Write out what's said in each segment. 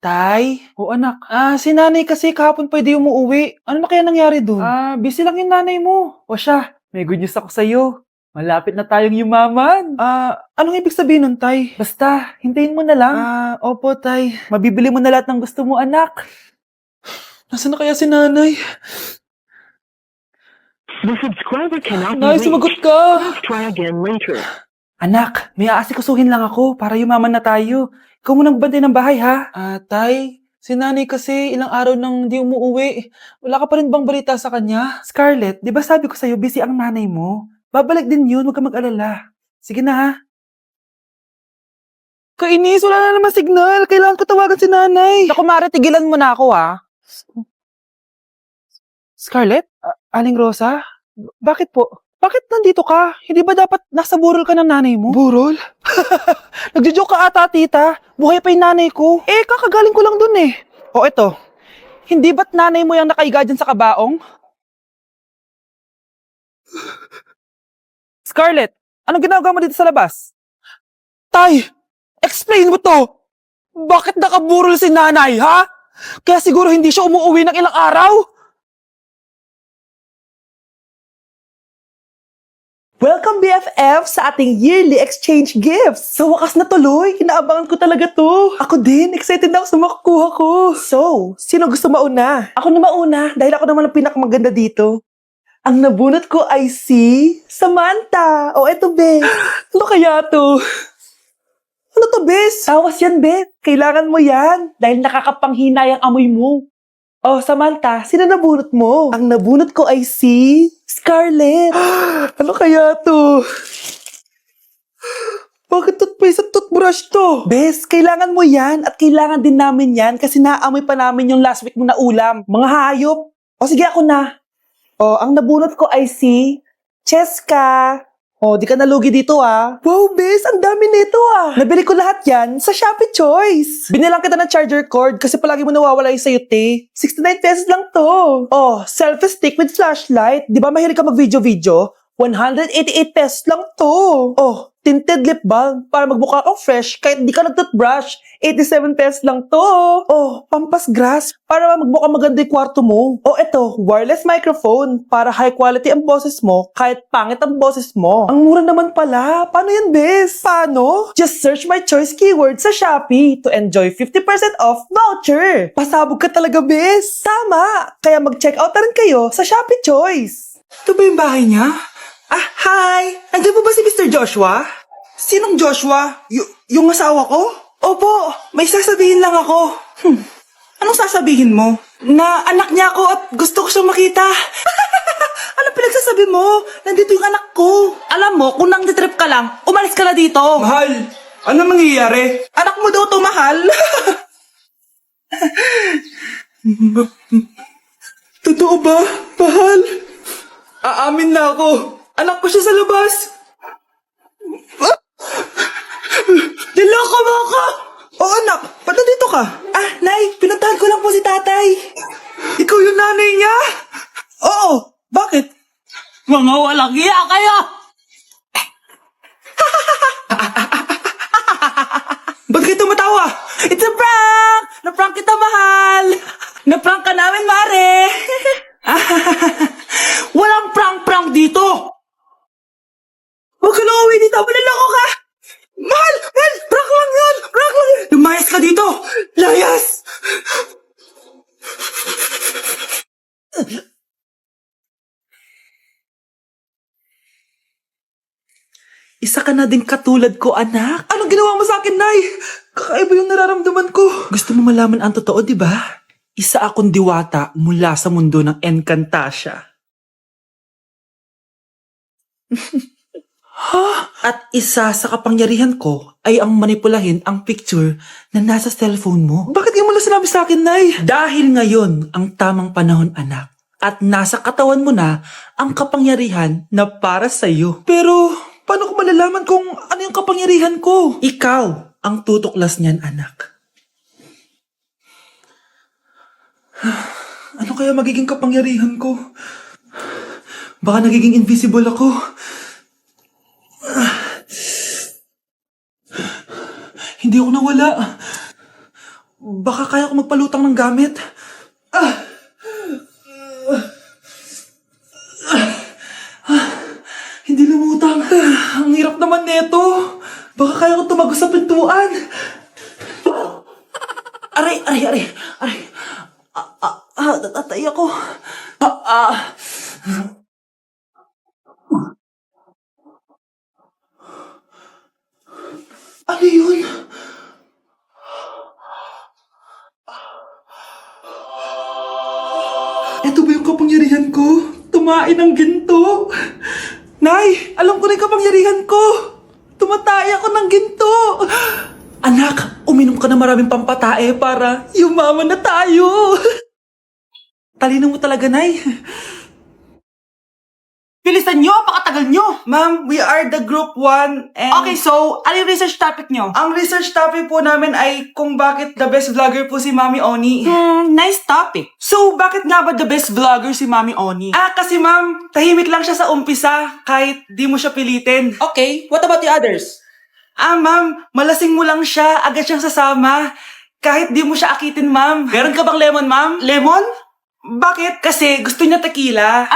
Tay? O anak, si nanay kasi kahapon pwede umuwi. Ano na kaya nangyari dun? Busy lang yung nanay mo. O siya, may good news ako sa'yo. Malapit na tayong yumaman. Anong ibig sabihin nun, Tay? Basta, hintayin mo na lang. Opo, Tay. Mabibili mo na lahat ng gusto mo, anak. Nasaan na kaya si nanay? The subscriber cannot be Nay, reached. sumagot ka! Please try again later. Anak, may aasikusuhin lang ako para yumaman na tayo. Ikaw mo nang bantay ng bahay, ha? Tay, si nanay kasi ilang araw nang di umuwi. Wala ka pa rin bang balita sa kanya? Scarlett, di ba sabi ko sa'yo busy ang nanay mo? Babalik din yun, huwag ka mag-alala. Sige na, ha? Kainis, wala na naman signal. Kailangan ko tawagan si nanay. Naku, Mare, tigilan mo na ako, ha? Scarlett? Aling Rosa? Bakit po? Bakit nandito ka? Hindi ba dapat nasa burol ka ng nanay mo? Burol? Nagjo-joke ka ata, tita. Buhay pa yung nanay ko. Kakagaling ko lang dun eh. O eto, hindi ba't nanay mo yung nakaiga dyan sa kabaong? Scarlett, anong ginagawa mo dito sa labas? Tay, explain mo to. Bakit nakaburol si nanay, ha? Kaya siguro hindi siya umuwi ng ilang araw? Welcome BFF sa ating yearly exchange gifts. Sa wakas na tuloy, inaabangan ko talaga to. Ako din, excited na ako sa makukuha ko. So, sino gusto mauna? Ako na mauna dahil ako naman ang pinakamaganda dito. Ang nabunot ko ay si Samantha. O eto, Be. Ano kaya to? Ano to, Bes? Tawas yan, Be. Kailangan mo yan dahil nakakapanghinayang amoy mo. Oh, Samantha, sino nabunot mo? Ang nabunot ko ay si Scarlett. Ano kaya to? Bakit toothpaste at toothbrush to? Bes, kailangan mo yan at kailangan din namin yan kasi naamoy pa namin yung last week mo na ulam. Mga hayop. O sige, ako na. O, ang nabunot ko ay si Cheska. O, di ka nalugi dito ah. Wow, Bes, ang dami nito ah. Nabili ko lahat yan sa Shopee Choice. Binilang kita ng charger cord kasi palagi mo nawawala yung sayo, te. 69 pesos lang to. Oh, selfie stick with flashlight. Di ba mahilig ka mag-video-video? 188 pesos lang to. Oh, tinted lip balm para magmukha kang fresh kahit di ka nag-toothbrush. 87 pesos lang to. Oh, pampas grass para magmukha maganda yung kwarto mo. Oh, eto, wireless microphone para high quality ang boses mo kahit pangit ang boses mo. Ang mura naman pala. Paano yan, Bes? Paano? Just search my choice keyword sa Shopee to enjoy 50% off voucher. Pasabog ka talaga, Bes. Tama. Kaya mag-check out na rin kayo sa Shopee Choice. Ito ba yung bahay niya? Hi! Nandiyan po ba si Mr. Joshua? Sinong Joshua? Yung asawa ko? Opo, may sasabihin lang ako. Anong sasabihin mo? Na anak niya ako at gusto ko siyang makita. Anong pinagsasabi mo? Nandito yung anak ko. Alam mo, kung nang-trip ka lang, umalis ka na dito. Mahal, ano mangyayari? Anak mo daw to, mahal. Totoo ba, mahal? Aamin na ako. Anak ko siya sa labas. Niloko mo ako! Oo, anak. Ba't nandito ka? Nay, pinuntahan ko lang po si tatay. Ikaw yung nanay niya? Oo. Bakit? Mga walang iya kayo! Ba't kayo tumatawa? It's a prank! Na-prank kita, mahal! Na-prank ka namin, Mare! Walang prank-prank dito! Huwag ka lang uwi dito! Manaloko ka! Mahal! Mahal! Prank lang yun! Prank lang yun! Lumayas ka dito! Layas! Isa ka na din katulad ko, anak. Anong ginawa mo sa akin, Nay? Kakaiba yung nararamdaman ko. Gusto mo malaman ang totoo, di ba? Isa akong diwata mula sa mundo ng Encantasia. At isa sa kapangyarihan ko ay ang manipulahin ang picture na nasa cellphone mo. Bakit yung mula sinabi sa akin, Nay? Dahil ngayon ang tamang panahon, anak. At nasa katawan mo na ang kapangyarihan na para sa'yo. Pero, paano ko malalaman kung ano yung kapangyarihan ko? Ikaw ang tutuklas niyan, anak. Ano kaya magiging kapangyarihan ko? Baka nagiging invisible ako. Hindi ako nawala. Baka kaya ko magpalutang ng gamit. Hindi lumutang. Ang hirap naman neto. Baka kaya ko tumagos sa pintuan. Aray. Natatay ako. Ano yun? Ito ba yung kapangyarihan ko? Tumain ng ginto. Nay, alam ko na yung kapangyarihan ko. Tumatay ako ng ginto. Anak, uminom ka na maraming pampatae para yumaman na tayo. Talino mo talaga, Nay. Bilisan nyo, pakatagal nyo. Ma'am, we are the group 1 and... Okay, so, ano yung research topic nyo? Ang research topic po namin ay kung bakit the best vlogger po si Mami Oni. Nice topic. So, bakit nga ba the best vlogger si Mami Oni? Kasi ma'am, tahimik lang siya sa umpisa kahit di mo siya pilitin. Okay, what about the others? Ma'am, malasing mo lang siya, agad siyang sasama. Kahit di mo siya akitin, ma'am. Meron ka bang lemon, ma'am? Lemon? Bakit? Kasi gusto niya tequila.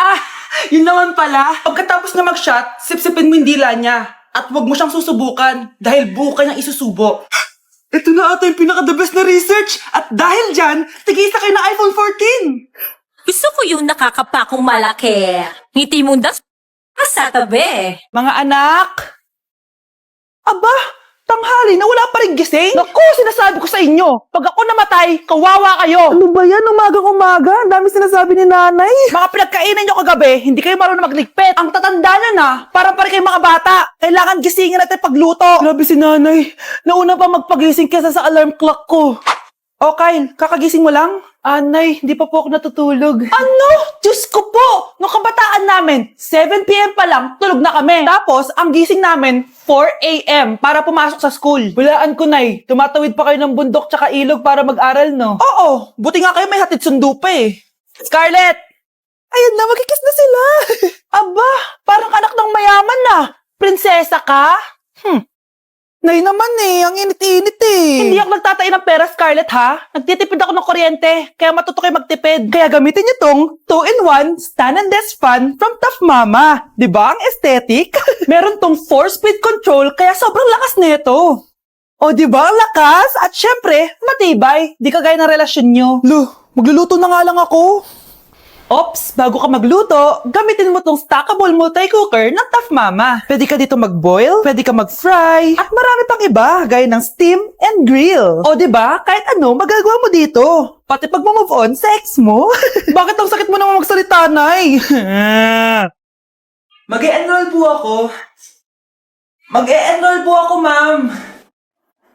Yun naman pala. Pagkatapos na mag-shot, sipsipin mo yung dila niya. At huwag mo siyang susubukan dahil buka niyang isusubo. Ito na ata yung pinaka-the best na research. At dahil dyan, tigisa kayo ng iPhone 14. Gusto ko yung nakakapakong malaki. Ngiti mo sa tabi. Mga anak! Aba, tanghali na wala pa rin gising? Naku, sinasabi ko sa inyo, pag ako namatay, kawawa kayo. Ano ba yan? Umagang-umaga, ang dami sinasabi ni nanay. Mga pinagkainan nyo kagabi, hindi kayo marunong magligpit. Ang tatanda nyo na, parang pa rin kayo mga bata. Kailangan gisingin natin pagluto. Grabe si nanay, nauna pa magpagising kesa sa alarm clock ko. O Kyle, kakagising mo lang? Nay, hindi pa po ako natutulog. Ano? Diyos ko po! Nung kabataan namin, 7 p.m. pa lang, tulog na kami. Tapos, ang gising namin, 4 a.m. para pumasok sa school. Walaan ko, Nay. Tumatawid pa kayo ng bundok tsaka ilog para mag-aral, no? Oo, buti nga kayo may hatid sundo pa eh. Scarlett! Ayan na, magkikis na sila. Aba, parang anak ng mayaman na. Prinsesa ka? Nay naman eh, ang init-init eh. Hindi ako nagtatay ng pera, Scarlett, ha? Nagtitipid ako ng kuryente, kaya matuto kayo magtipid. Kaya gamitin niyo tong 2-in-1 Stand and Desk Fan from Tough Mama. Diba ang aesthetic? Meron tong 4-speed control, kaya sobrang lakas nito. O diba ang lakas? At syempre, matibay. Di kagaya ng relasyon nyo. Magluluto na nga lang ako. Ops, bago ka magluto, gamitin mo tong stackable multi-cooker ng Tough Mama. Pwede ka dito mag-boil, pwede ka mag-fry, at marami pang iba, gaya ng steam and grill. O diba, kahit ano, magagawa mo dito. Pati pag move on sa ex mo. Bakit ang sakit mo naman magsalita, Nay? Mag-e-enroll po ako. Mag-e-enroll po ako, ma'am.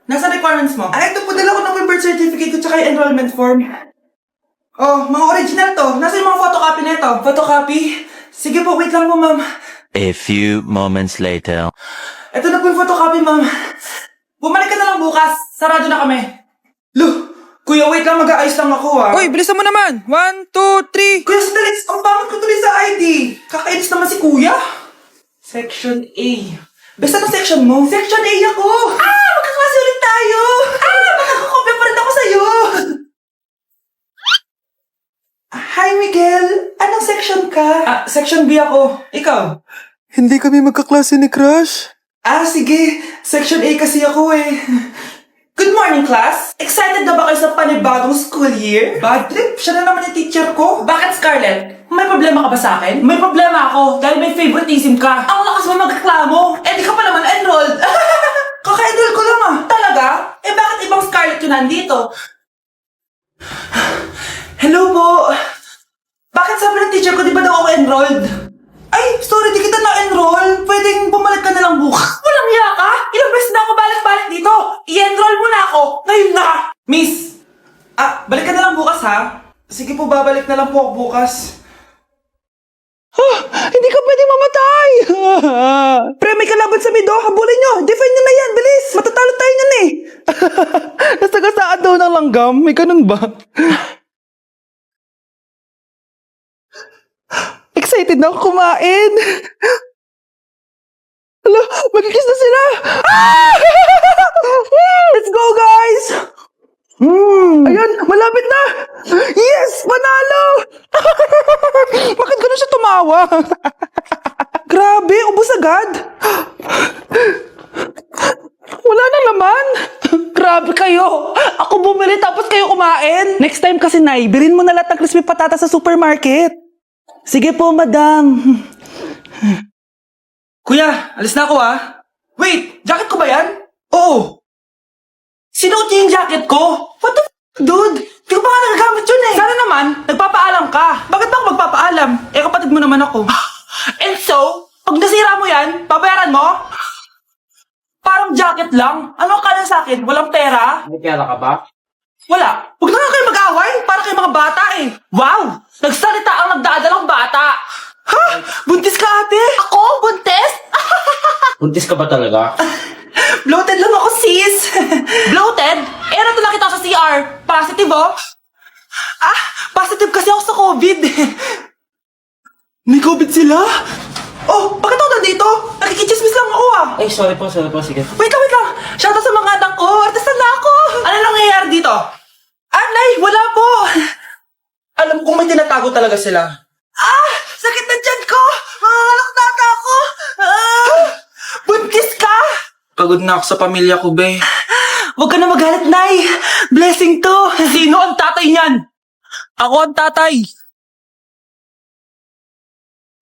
Nasa requirements mo? Ito po, dala ko ng birth certificate ko tsaka yung enrollment form. Oh, mga original to. Nasa yung mga photocopy nito? Photocopy? Sige po, wait lang po, ma'am. A few moments later. Ito na po yung photocopy, ma'am. Bumalik ka na lang bukas. Sarado na kami. Kuya, wait lang. Mag-aayos lang ako, ha. Uy, bilisan mo naman. 1, 2, 3. Kuya, sandali. Ang pangit ko tuloy sa ID. Kakainis naman si kuya. Section A. Basta ng section mo? Section A ako. Magkaklase ulit tayo. Makakakopya pa rin ako sa'yo. Hi, Miguel. Anong section ka? Section B ako. Ikaw? Hindi kami magkaklase ni Crush. Sige. Section A kasi ako eh. Good morning, class. Excited na ba kayo sa panibagong school year? Bad trip. Siya na naman yung teacher ko. Bakit, Scarlett? May problema ka ba sa akin? May problema ako dahil may favoritism ka. Ang lakas mo magreklamo. Di ka pa naman enrolled. Kaka-enroll ko lang Talaga? Bakit ibang Scarlett yun nandito? Hello po. Bakit sabi ng teacher ko, di ba daw ako enrolled? Ay, sorry, di kita na-enroll. Pwedeng bumalik ka na lang bukas. Walang hiya ka? Ilang beses na ako balik-balik dito. I-enroll mo na ako. Ngayon na. Miss, balik ka na lang bukas, ha? Sige po, babalik na lang po ako bukas. Hindi ka pwede mamatay. Pre, may kalaban sa mido. Habulin nyo. Defend nyo na yan. Bilis. Matatalo tayo nyan eh. Nasagasaan daw ng langgam. May ganun ba? Excited na ako kumain. Hala, magkikiss na sila. Let's go, guys. Ayan, malapit na! Yes! Panalo! Bakit gano'n siya tumawa? Grabe, ubos agad! Wala na laman! Grabe kayo! Ako bumili tapos kayo kumain! Next time kasi, Nay, bilhin mo na lahat ng crispy patata sa supermarket. Sige po, madam. Kuya, alis na ako Wait, jacket ko ba yan? Oo. Sinuot niya yung jacket ko? What the dude? Di ko pa nga nagagamit yun Sana naman, nagpapaalam ka. Bakit ba ako magpapaalam? Kapatid mo naman ako. And so, pag nasira mo yan, babayaran mo? Parang jacket lang. Ano ka na sa akin? Walang pera? May pera ka ba? Wala. Huwag na nga kayo mag-away. Para kayo mga bata Wow! Nagsalita ang nagdadalang bata. Ha? Buntis ka, ate? Ako? Buntis? Buntis ka ba talaga? Bloated lang ako, sis. Bloated? Ano to nakita ko sa CR? Positive, positive kasi ako sa COVID. May COVID sila? Oh, bakit ako nandito? Nakikichismis lang ako, Ay, sorry po, sige. Wait lang. Shoutout sa mga anak ko. Artista na ako. Ano nangyayari dito? Nay, wala po. Alam kong may tinatago talaga sila. Sakit na tiyan ko. Nangangalak ako. Buntis ka? Pagod na ako sa pamilya ko, be. Huwag ka na magalit, Nay. Blessing to. Sino ang tatay niyan? Ako ang tatay.